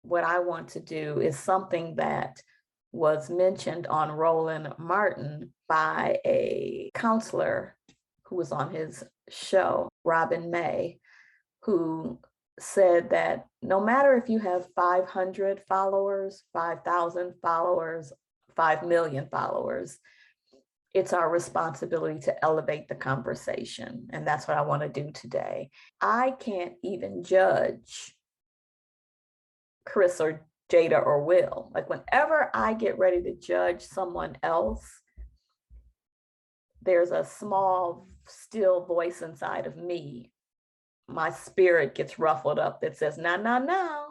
what I want to do is something that was mentioned on Roland Martin by a counselor who was on his show, Robin May, who said that no matter if you have 500 followers, 5,000 followers, 5 million followers, it's our responsibility to elevate the conversation. And that's what I want to do today. I can't even judge Chris or Jada or Will. Like whenever I get ready to judge someone else, there's a small, still voice inside of me. My spirit gets ruffled up that says, no, no, no.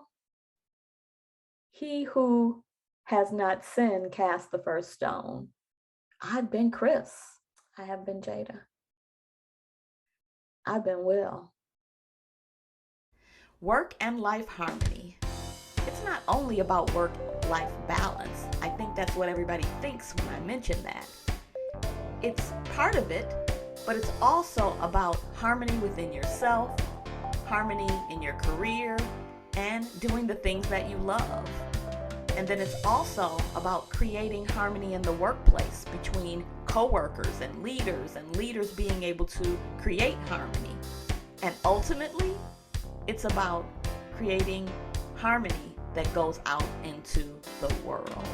He who has not sinned cast the first stone. I've been Chris. I have been Jada. I've been Will. Work and life harmony. It's not only about work-life balance. I think that's what everybody thinks when I mention that. It's part of it, but it's also about harmony within yourself, harmony in your career, and doing the things that you love. And then it's also about creating harmony in the workplace between coworkers and leaders being able to create harmony. And ultimately, it's about creating harmony that goes out into the world.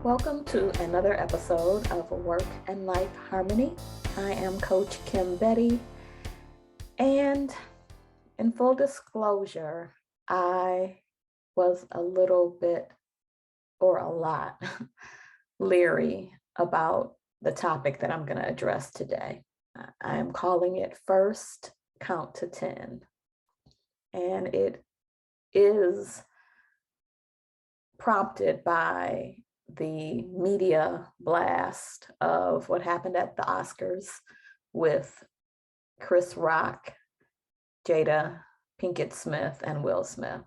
Welcome to another episode of Work and Life Harmony. I am Coach Kim Bettie, and in full disclosure, I was a little bit or a lot leery about the topic that I'm going to address today. I am calling it First Count to 10, and it is prompted by the media blast of what happened at the Oscars with Chris Rock, Jada, Pinkett-Smith, and Will Smith.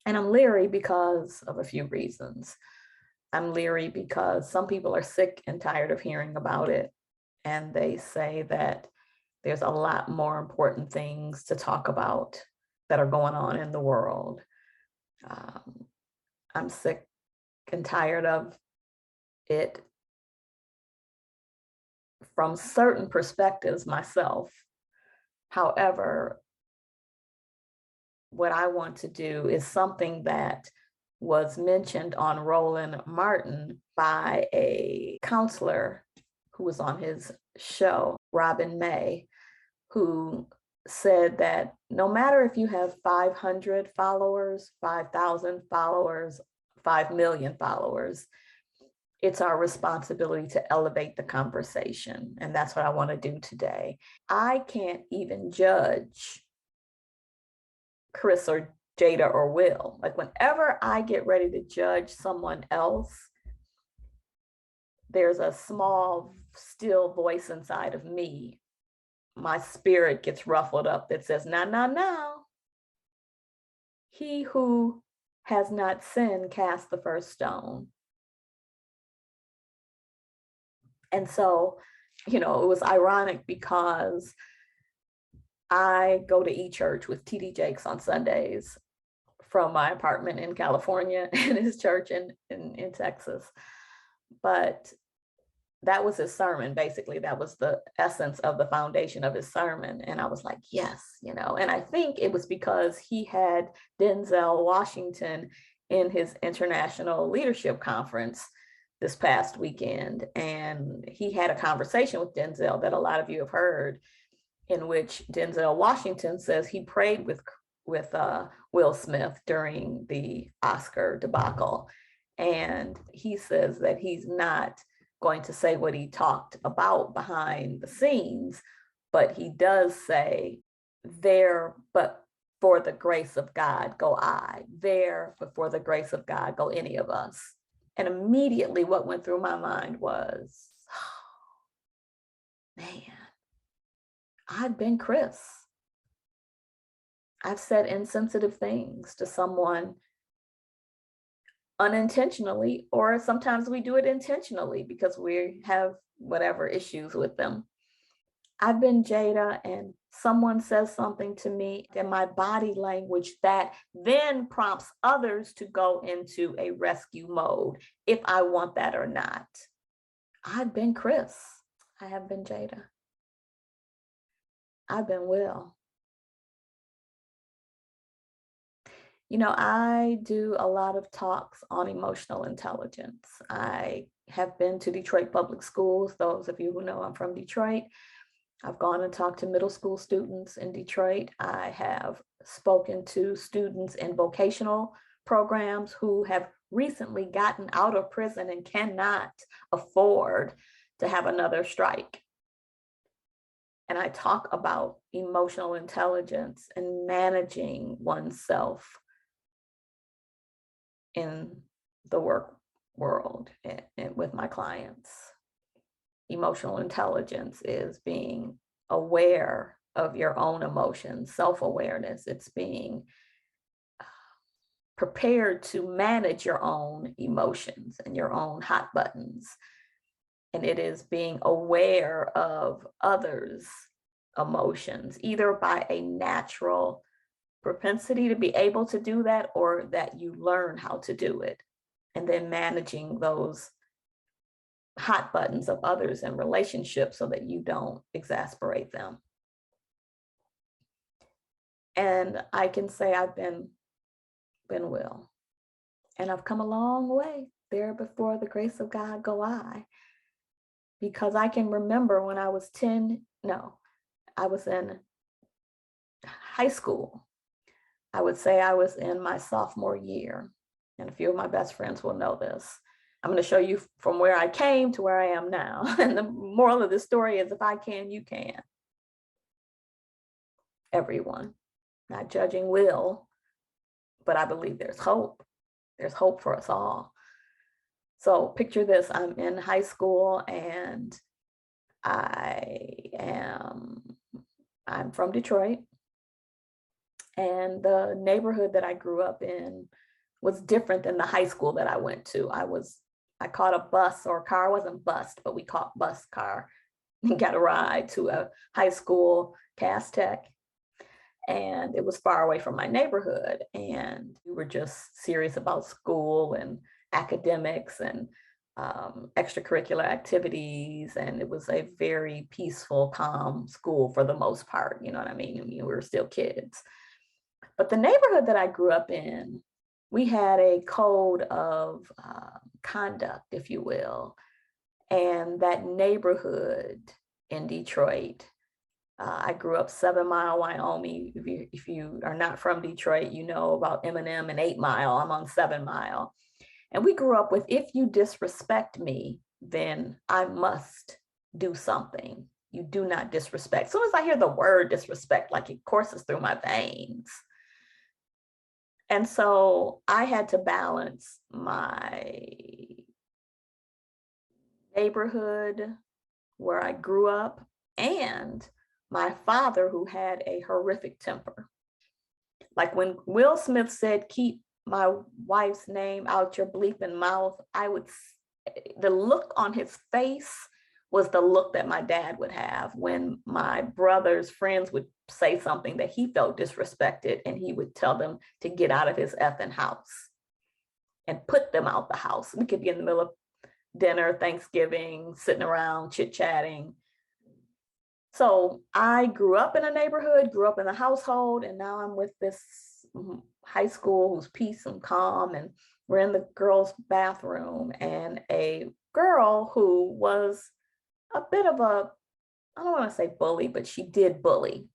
And I'm leery because of a few reasons. I'm leery because some people are sick and tired of hearing about it, and they say that there's a lot more important things to talk about that are going on in the world. I'm sick and tired of it from certain perspectives myself. However, what I want to do is something that was mentioned on Roland Martin by a counselor who was on his show, Robin May, who said that no matter if you have 500 followers, 5,000 followers, 5 million followers, it's our responsibility to elevate the conversation. And that's what I want to do today. I can't even judge Chris or Jada or Will. Like whenever I get ready to judge someone else, there's a small, still voice inside of me. My spirit gets ruffled up that says, no, no, no. He who has not sinned cast the first stone. And so, it was ironic because I go to e-church with TD Jakes on Sundays from my apartment in California and his church in Texas. But that was his sermon, basically. That was the essence of the foundation of his sermon. And I was like, yes, and I think it was because he had Denzel Washington in his international leadership conference this past weekend. And he had a conversation with Denzel that a lot of you have heard, in which Denzel Washington says he prayed with Will Smith during the Oscar debacle. And he says that he's not going to say what he talked about behind the scenes, but he does say, there, but for the grace of God, go I. There, but for the grace of God, go any of us. And immediately what went through my mind was, oh, man, I've been Chris. I've said insensitive things to someone unintentionally, or sometimes we do it intentionally because we have whatever issues with them. I've been Jada and someone says something to me in my body language that then prompts others to go into a rescue mode, if I want that or not. I've been Chris. I have been Jada. I've been Will. You know, I do a lot of talks on emotional intelligence. I have been to Detroit Public Schools. Those of you who know I'm from Detroit, I've gone and talked to middle school students in Detroit. I have spoken to students in vocational programs who have recently gotten out of prison and cannot afford to have another strike. And I talk about emotional intelligence and managing oneself in the work world and with my clients. Emotional intelligence is being aware of your own emotions, self-awareness. It's being prepared to manage your own emotions and your own hot buttons. And it is being aware of others' emotions, either by a natural propensity to be able to do that, or that you learn how to do it, and then managing those hot buttons of others in relationships so that you don't exasperate them. And I can say I've been Will, and I've come a long way. There before the grace of God go I, because I can remember when I was I was in high school. I would say I was in my sophomore year, and a few of my best friends will know this. I'm going to show you from where I came to where I am now. And the moral of the story is, if I can, you can. Everyone, not judging Will, but I believe there's hope. There's hope for us all. So picture this, I'm in high school and I'm from Detroit. And the neighborhood that I grew up in was different than the high school that I went to. I caught a bus or car, I wasn't bused, but we caught bus car and got a ride to a high school, Cass Tech. And it was far away from my neighborhood. And we were just serious about school and academics and extracurricular activities. And it was a very peaceful, calm school for the most part. You know what I mean? We were still kids. But the neighborhood that I grew up in, we had a code of conduct, if you will. And that neighborhood in Detroit, I grew up 7 Mile, Wyoming. If you are not from Detroit, you know about Eminem and 8 Mile. I'm on 7 Mile. And we grew up with, if you disrespect me, then I must do something. You do not disrespect. As soon as I hear the word disrespect, like it courses through my veins. And so I had to balance my neighborhood where I grew up and my father, who had a horrific temper. Like when Will Smith said, "Keep my wife's name out your bleeping mouth," the look on his face was the look that my dad would have when my brother's friends would say something that he felt disrespected, and he would tell them to get out of his effing house and put them out the house. We could be in the middle of dinner, Thanksgiving, sitting around chit-chatting. So I grew up in a neighborhood, grew up in a household, and now I'm with this high school who's peace and calm, and we're in the girls' bathroom, and a girl who was a bit of a, I don't want to say bully, but she did bully.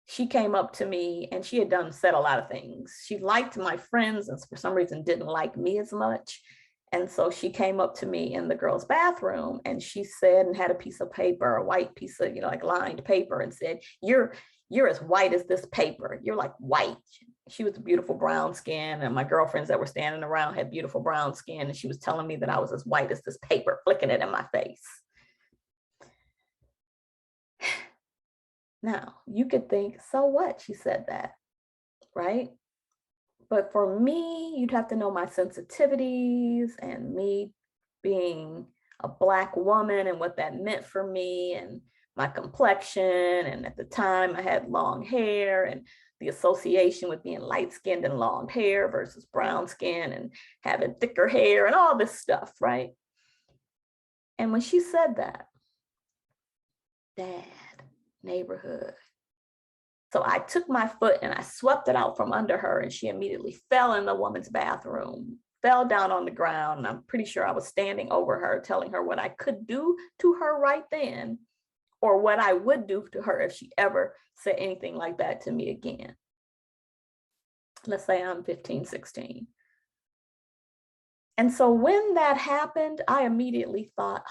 She came up to me, and she had said a lot of things. She liked my friends and for some reason didn't like me as much. And so she came up to me in the girls' bathroom, and she said, and had a piece of paper, a white piece of, like lined paper, and said, you're as white as this paper. You're like white. She was beautiful brown skin, and my girlfriends that were standing around had beautiful brown skin. And she was telling me that I was as white as this paper, flicking it in my face. Now, you could think, so what? She said that, right? But for me, you'd have to know my sensitivities and me being a Black woman and what that meant for me and my complexion. And at the time I had long hair, and the association with being light-skinned and long hair versus brown skin and having thicker hair and all this stuff, right? And when she said that, dad, neighborhood. So I took my foot and I swept it out from under her, and she immediately fell in the woman's bathroom, fell down on the ground. And I'm pretty sure I was standing over her, telling her what I could do to her right then, or what I would do to her if she ever said anything like that to me again. Let's say I'm 15, 16. And so when that happened, I immediately thought,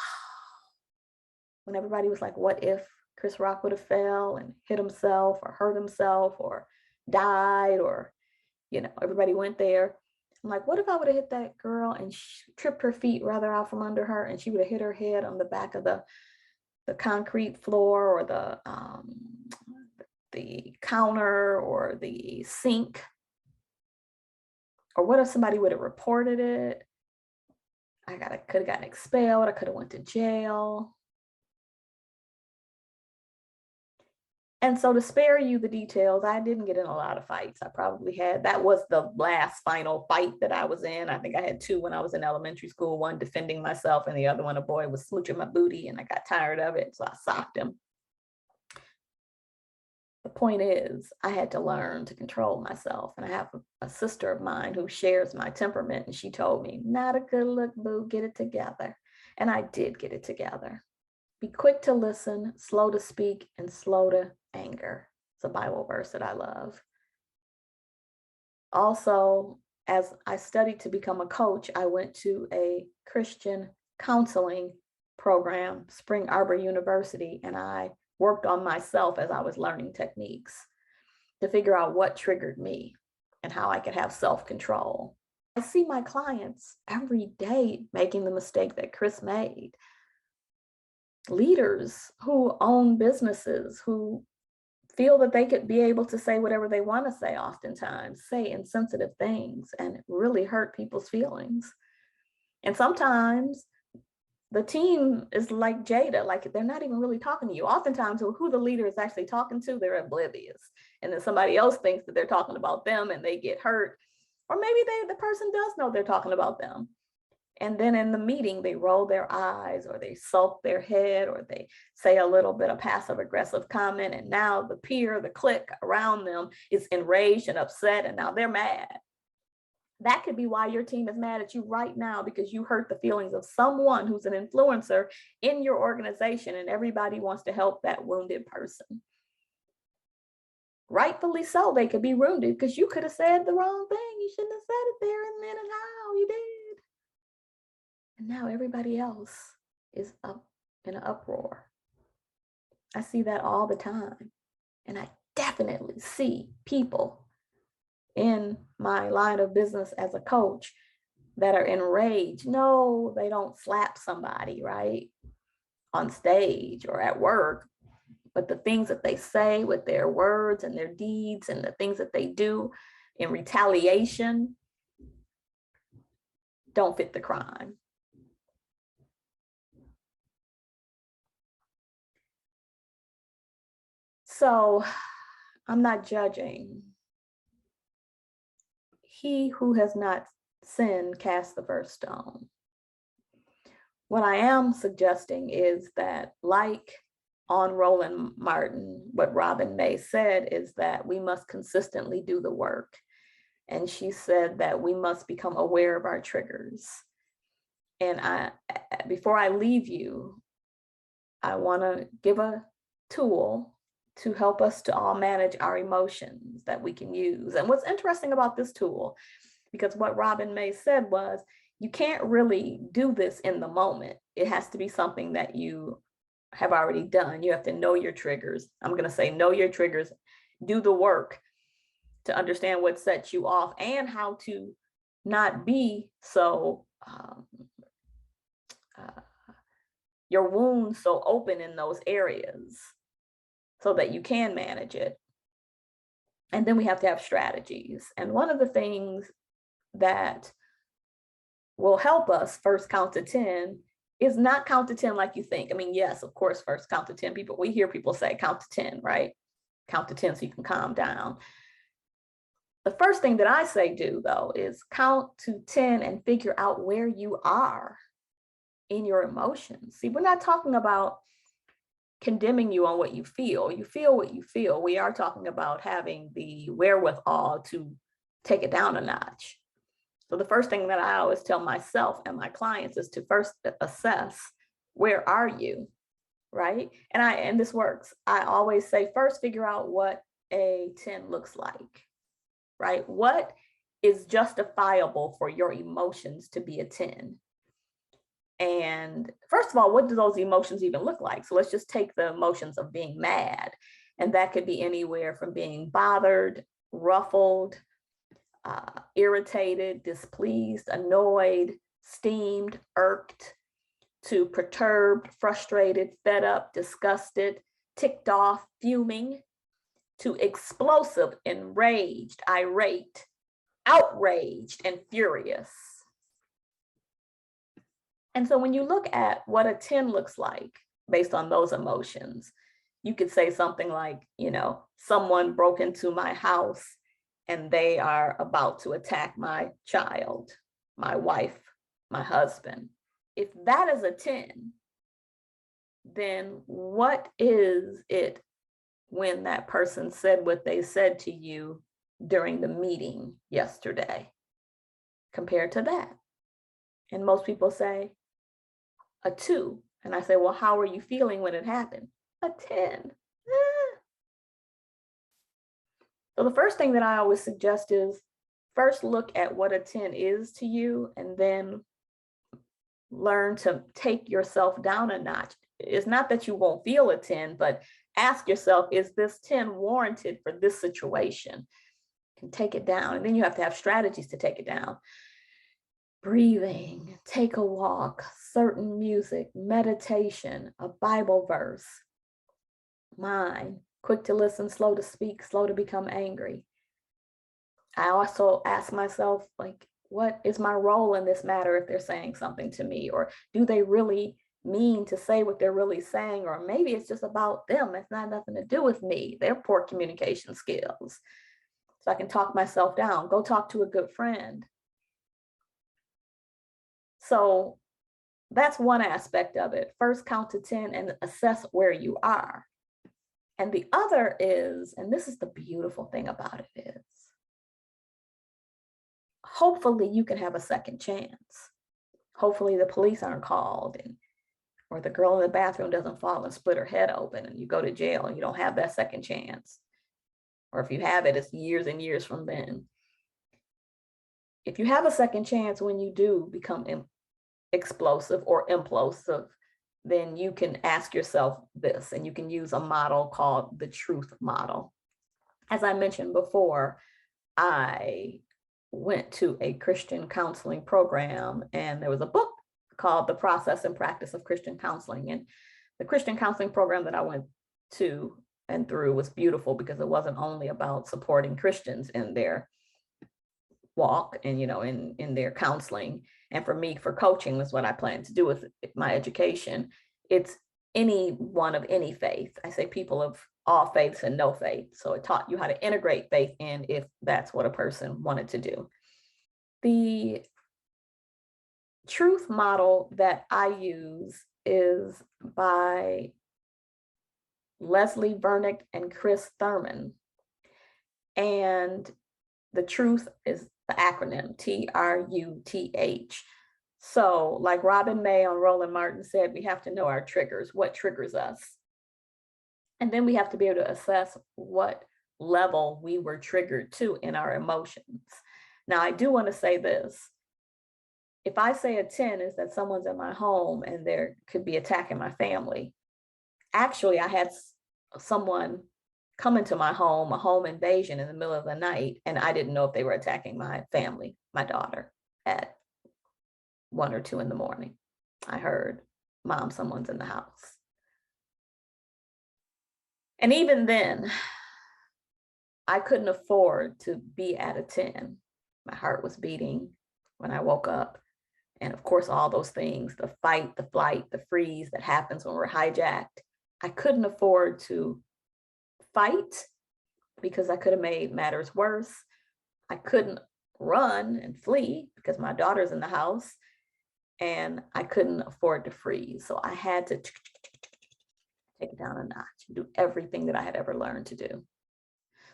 when everybody was like, what if Chris Rock would have fell and hit himself or hurt himself or died, or, everybody went there. I'm like, what if I would have hit that girl and tripped her feet rather out from under her, and she would have hit her head on the back of the concrete floor, or the counter, or the sink? Or what if somebody would have reported it? I could have gotten expelled. I could have went to jail. And so, to spare you the details, I didn't get in a lot of fights. That was the last final fight that I was in. I think I had two when I was in elementary school, one defending myself, and the other one, a boy was smooching my booty, and I got tired of it, so I socked him. The point is, I had to learn to control myself. And I have a sister of mine who shares my temperament, and she told me, not a good look, boo, get it together. And I did get it together. Be quick to listen, slow to speak, and slow to anger. It's a Bible verse that I love. Also, as I studied to become a coach, I went to a Christian counseling program, Spring Arbor University, and I worked on myself as I was learning techniques to figure out what triggered me and how I could have self-control. I see my clients every day making the mistake that Chris made. Leaders who own businesses, who feel that they could be able to say whatever they want to say, oftentimes say insensitive things and really hurt people's feelings. And sometimes the team is like Jada, like they're not even really talking to you. Oftentimes who the leader is actually talking to, they're oblivious. And then somebody else thinks that they're talking about them and they get hurt. Or maybe the person does know they're talking about them. And then in the meeting, they roll their eyes, or they sulk their head, or they say a little bit of passive aggressive comment. And now the clique around them is enraged and upset, and now they're mad. That could be why your team is mad at you right now, because you hurt the feelings of someone who's an influencer in your organization, and everybody wants to help that wounded person. Rightfully so, they could be wounded because you could have said the wrong thing. You shouldn't have said it there and then and how you did. And now everybody else is up in an uproar. I see that all the time. And I definitely see people in my line of business as a coach that are enraged. No, they don't slap somebody, right, on stage or at work, but the things that they say with their words and their deeds and the things that they do in retaliation don't fit the crime. So I'm not judging. He who has not sinned cast the first stone. What I am suggesting is that, like on Roland Martin, what Robin May said is that we must consistently do the work. And she said that we must become aware of our triggers. And before I leave you, I want to give a tool to help us to all manage our emotions that we can use. And what's interesting about this tool, because what Robin May said was, you can't really do this in the moment. It has to be something that you have already done. You have to know your triggers. I'm going to say, know your triggers, do the work to understand what sets you off and how to not be so, your wounds so open in those areas so that you can manage it. And then we have to have strategies. And one of the things that will help us first count to 10 is not count to 10 like you think. I mean, yes, of course, first count to 10. We hear people say count to 10, right? Count to 10 so you can calm down. The first thing that I say do, though, is count to 10 and figure out where you are in your emotions. See, we're not talking about condemning you on what you feel. You feel what you feel. We are talking about having the wherewithal to take it down a notch. So the first thing that I always tell myself and my clients is to first assess, where are you, right? And this works. I always say, first figure out what a 10 looks like, right? What is justifiable for your emotions to be a 10? And first of all, what do those emotions even look like? So let's just take the emotions of being mad. And that could be anywhere from being bothered, ruffled, irritated, displeased, annoyed, steamed, irked, to perturbed, frustrated, fed up, disgusted, ticked off, fuming, to explosive, enraged, irate, outraged, and furious. And so when you look at what a 10 looks like based on those emotions, you could say something like, someone broke into my house and they are about to attack my child, my wife, my husband. If that is a 10, then what is it when that person said what they said to you during the meeting yesterday compared to that? And most people say a 2. And I say, well, how are you feeling when it happened? A 10. So the first thing that I always suggest is first look at what a 10 is to you, and then learn to take yourself down a notch. It's not that you won't feel a 10, but ask yourself, is this 10 warranted for this situation? And take it down. And then you have to have strategies to take it down. Breathing, take a walk, certain music, meditation, a Bible verse. Mind, quick to listen, slow to speak, slow to become angry. I also ask myself, what is my role in this matter if they're saying something to me? Or do they really mean to say what they're really saying? Or maybe it's just about them. It's not nothing to do with me, their poor communication skills. So I can talk myself down, go talk to a good friend. So that's one aspect of it. First, count to 10 and assess where you are. And the other is, and this is the beautiful thing about it, is hopefully you can have a second chance. Hopefully the police aren't called, or the girl in the bathroom doesn't fall and split her head open and you go to jail and you don't have that second chance. Or if you have it, it's years and years from then. If you have a second chance when you do become explosive or implosive, then you can ask yourself this, and you can use a model called the truth model. As I mentioned before, I went to a Christian counseling program, and there was a book called The Process and Practice of Christian Counseling. And the Christian counseling program that I went to and through was beautiful because it wasn't only about supporting Christians in their walk and, in their counseling. And for me, for coaching, was what I plan to do with my education. It's anyone of any faith. I say people of all faiths and no faith. So it taught you how to integrate faith in if that's what a person wanted to do. The truth model that I use is by Leslie Vernick and Chris Thurman. And the truth is the acronym TRUTH. So like Robin May on Roland Martin said, we have to know our triggers, what triggers us. And then we have to be able to assess what level we were triggered to in our emotions. Now, I do want to say this. If I say a 10 is that someone's in my home and there could be attacking my family, actually, I had someone come into my home, a home invasion in the middle of the night, and I didn't know if they were attacking my family, my daughter, at 1 or 2 in the morning. I heard, Mom, someone's in the house. And even then, I couldn't afford to be at a 10. My heart was beating when I woke up. And of course, all those things, the fight, the flight, the freeze that happens when we're hijacked. I couldn't afford to fight because I could have made matters worse. I couldn't run and flee because my daughter's in the house, and I couldn't afford to freeze. So I had to take it down a notch and do everything that I had ever learned to do.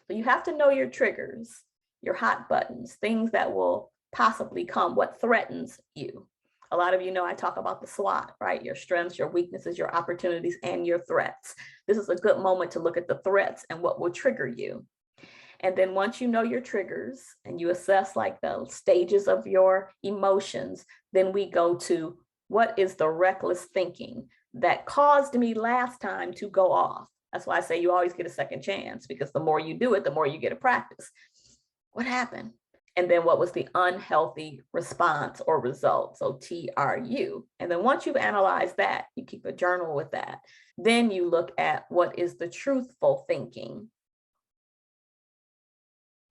So you have to know your triggers, your hot buttons, things that will possibly come, what threatens you. A lot of you know I talk about the SWOT, right? Your strengths, your weaknesses, your opportunities, and your threats. This is a good moment to look at the threats and what will trigger you. And then once you know your triggers and you assess like the stages of your emotions, then we go to what is the reckless thinking that caused me last time to go off. That's why I say you always get a second chance, because the more you do it, the more you get to practice. What happened? And then what was the unhealthy response or result? So TRU. And then once you've analyzed that, you keep a journal with that. Then you look at what is the truthful thinking.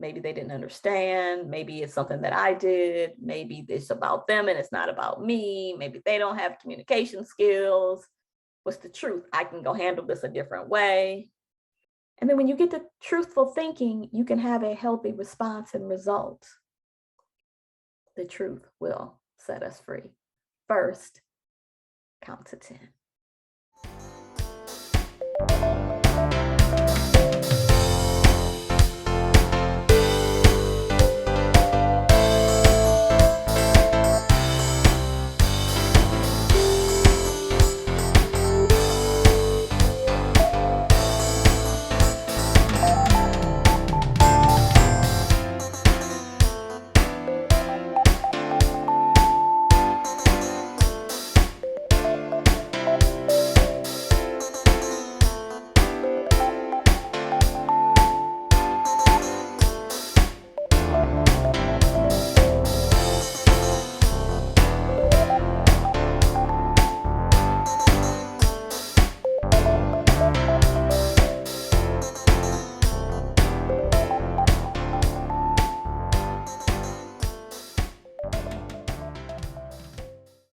Maybe they didn't understand. Maybe it's something that I did. Maybe it's about them and it's not about me. Maybe they don't have communication skills. What's the truth? I can go handle this a different way. And then when you get to truthful thinking, you can have a healthy response and result. The truth will set us free. First, count to 10.